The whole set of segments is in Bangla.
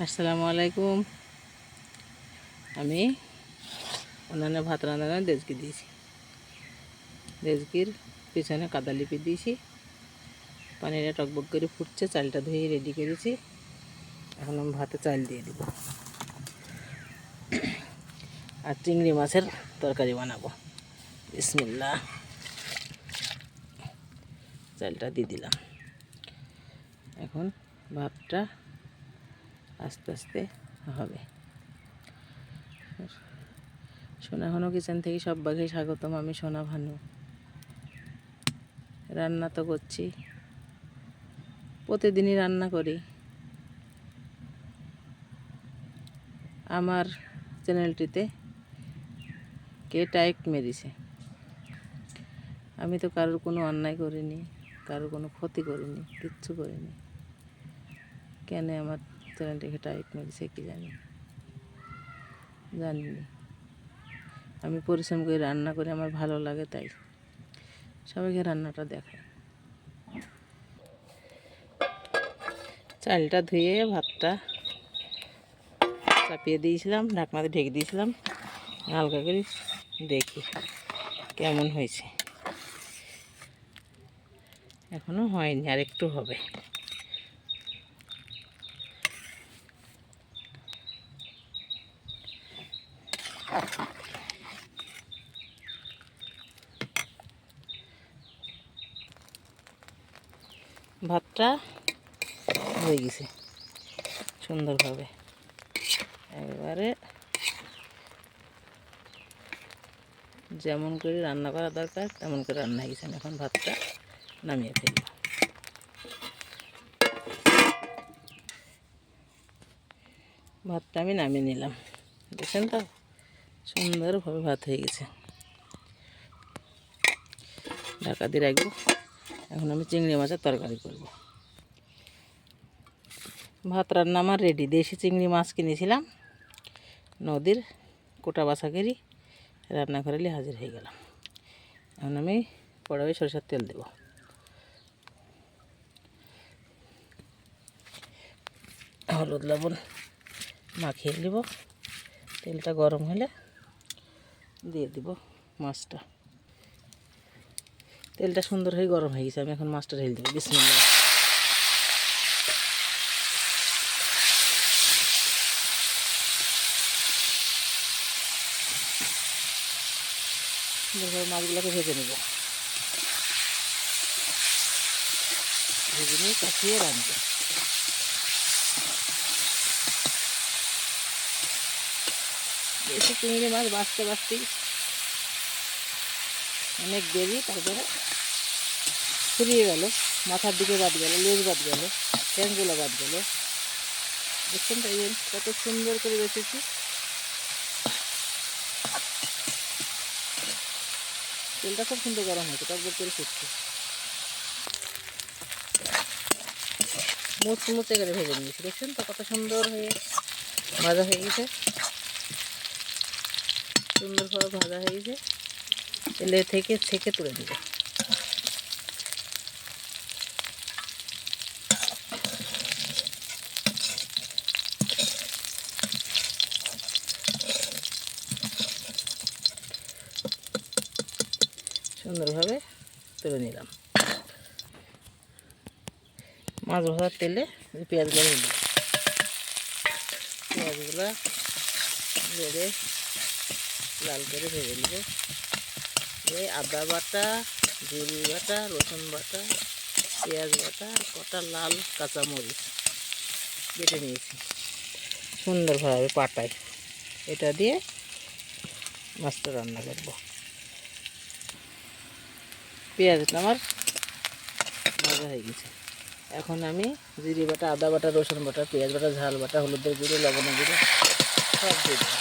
আসসালামু আলাইকুম। আমি উনানে ভাত রান্না দেজকি দিয়েছি। দেজকির পিছনে কাদা লিপি দিয়েছি। পানিটা টকবক করে ফুটছে, চালটা ধুয়ে রেডি করেছি। এখন আমি ভাতে চাল দিয়ে দিব আর চিংড়ি মাছের তরকারি বানাবো। বিসমিল্লাহ। চালটা দিয়ে দিলাম। এখন ভাতটা আস্তে আস্তে হবে। সোনা ভানু কিচেন থেকে সবাইকে স্বাগতম। আমি সোনা ভানু। রান্না তো করছি, প্রতিদিনই রান্না করি। আমার চ্যানেলটিতে কে টাইপ মেরেছে? আমি তো কারোর কোনো অন্যায় করিনি, কারোর কোনো ক্ষতি করিনি, কিচ্ছু করিনি। কেন আমার চ্যানেলটিকে টাইপ মেরেছে কি জানি জানিনি। আমি পরিশ্রম করে রান্না করে আমার ভালো লাগে, তাই সবাইকে রান্নাটা দেখাই। চালটা ধুয়ে ভাতটা চাপিয়ে দিয়েছিলাম, ঢাকনাতে ঢেকে দিয়েছিলাম। হালকা করে দেখি কেমন হয়েছে। এখনো হয়নি, আর একটু হবে। ভাতটা হয়ে গেছে সুন্দরভাবে। এবারে যেমন করে রান্না করা দরকার তেমন করে রান্না হয়ে গেছে। এখন ভাতটা নামিয়ে ফেলব। ভাতটা আমি নামিয়ে নিলাম। দেখছেন তো, সুন্দরভাবে ভাত হয়ে গেছে। ঢাকা দিয়ে রাখবো। এখন আমি চিংড়ি মাছের তরকারি করব। ভাত রান্না আমার রেডি। দেশি চিংড়ি মাছ কিনেছিলাম নদীর, কোটা বাছা করি রান্না করলে হাজির হয়ে গেলাম। এখন আমি কড়াইয়ে সরষের তেল দেব। হলুদ লবণ মাখিয়ে নেব। তেলটা গরম হলে দিয়ে দিব মাছটা। তেলটা সুন্দর হয়ে গরম হয়ে গেছে। আমি এখন মাছটা ঢেলে দেবো। বিসমিল্লাহ। সুন্দরভাবে মাছগুলোকে ভেজে নেব। ভেজে নিয়ে কষিয়ে রাখবো। এসে চিংড়ি মাছ বাঁচতে বাঁচতেই অনেক দেরি, তারপরে ফুরিয়ে গেল। মাথার দিকে বাদ গেল, লেজ বাদ গেল, ট্যাংগুলো বাদ গেল। দেখছেন তাই কত সুন্দর করে বেঁচেছি। তেলটা খুব সুন্দর গরম হয়েছে, টকবক করে ফুটছে। মুচমুচে করে ভেজে নিয়েছি। দেখছেন তো কত সুন্দর হয়ে ভাজা হয়ে গেছে। সুন্দরভাবে ভাজা হয়ে গেছে। তেলে থেকে ছেঁকে তুলে দেব। সুন্দরভাবে তুলে নিলাম। মাছ ভাজার তেলে পেঁয়াজগুলো ভেজে দেব। পেঁয়াজগুলো ভেজে লাল করে ভেজে নেব। এই আদা বাটা, জিরে বাটা, রসুন বাটা, পেঁয়াজ বাটা আর কটা লাল কাঁচামরিচ বেটে নিয়েছি সুন্দরভাবে পাটায়। এটা দিয়ে মাছটা রান্না করব। পেঁয়াজটা আমার ভাজা হয়ে গেছে। এখন আমি জিরে বাটা, আদা বাটা, রসুন বাটা, পেঁয়াজ বাটা, ঝাল বাটা, হলুদের গুঁড়ো, লবণের গুঁড়ো সব দিয়ে দেবো।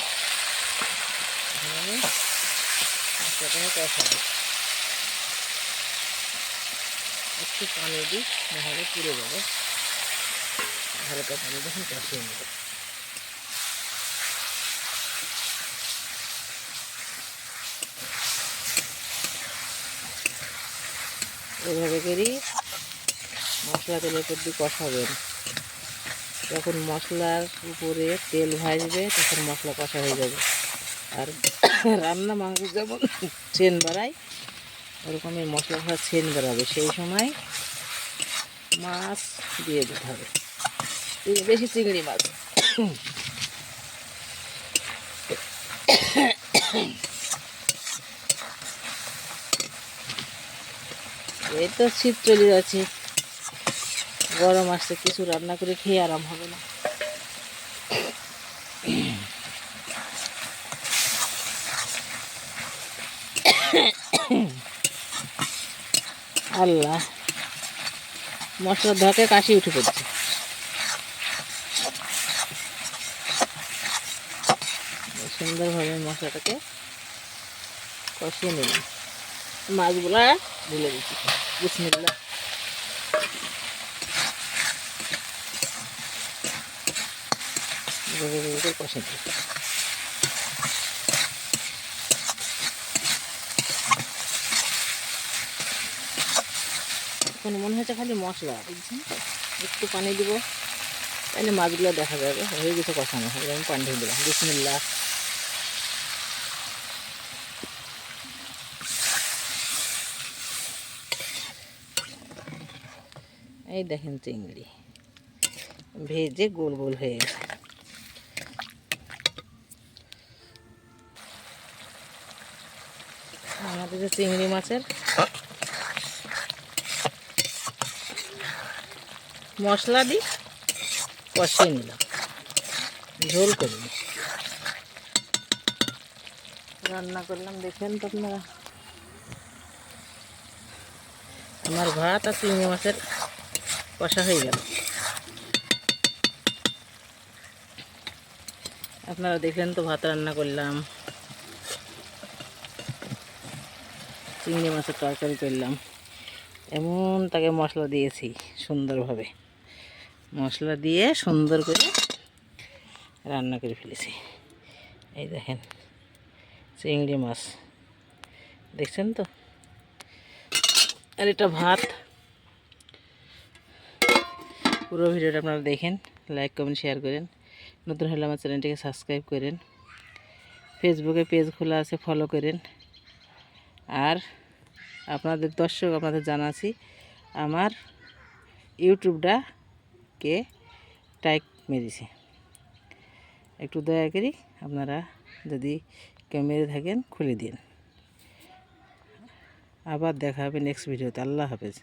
এখন আমি মশলাটাকে কষাবো। একটু পানি দিই, নাহলে পুড়ে যাবে। হালকা পানি যখন কষিয়ে নেব। এভাবে করেই মশলা তেলের উপর দিয়ে কষাবেন। যখন মশলার উপরে তেল ভাজবে তখন মশলা কষা হয়ে যাবে। আর রান্না মাংস যেমন সেন বাড়ায় ওরকম এই মশলা ভাজা সেন বেরাবে, সেই সময় মাছ দিয়ে দিতে হবে, বেশি চিংড়ি মাছ। এই তো শীত চলে যাচ্ছে, গরম আসছে, কিছু রান্না করে খেয়ে আরাম হবে না। আল্লাহ, মশলার ধকে কাশি উঠে পড়ছে। সুন্দরভাবে মশলাটাকে কষিয়ে নিলাম, মাছগুলা ঢেলে দিচ্ছি। বিসমিল্লাহ। কষে দিই। এখন মনে হচ্ছে খালি মশলা, বুঝছেন তো? একটু পানি দিব, তাহলে মাছগুলো দেখা যাবে হয়ে গেছে কষানো। আমি পানি ঢেলে দিলাম। বিসমিল্লাহ। এই দেখেন চিংড়ি ভেজে গোল গোল হয়ে গেছে। আমাদের যে চিংড়ি মাছের মশলা দিই কষিয়ে নিলাম, ঝোল করে রান্না করলাম। দেখেন তো আপনারা, আমার ভাত আর চিংড়ি মাছের কষা হয়ে গেল। আপনারা দেখলেন তো, ভাত রান্না করলাম, চিংড়ি মাছের তরকারি করলাম, এমন তাকে মশলা দিয়েছি সুন্দরভাবে, মশলা দিয়ে সুন্দর করে রান্না করে ফেলেছি। এই দেখেন চিংড়ি মাছ, দেখছেন তো? আর এটা ভাত। পুরো ভিডিওটা আপনারা দেখেন, লাইক কমেন্ট শেয়ার করেন। নতুন হলে আমার চ্যানেলটিকে সাবস্ক্রাইব করেন। ফেসবুকে পেজ খোলা আছে, ফলো করেন। আর আপনাদের দর্শক, আপনাদের জানাচ্ছি আমার ইউটিউবটাকে টাইপ মেরেছে, একটু দয়া করি আপনারা যদি কেউ মেরে থাকেন খুলে দিন। আবার দেখা হবে নেক্সট ভিডিওতে। আল্লাহ হাফেজ।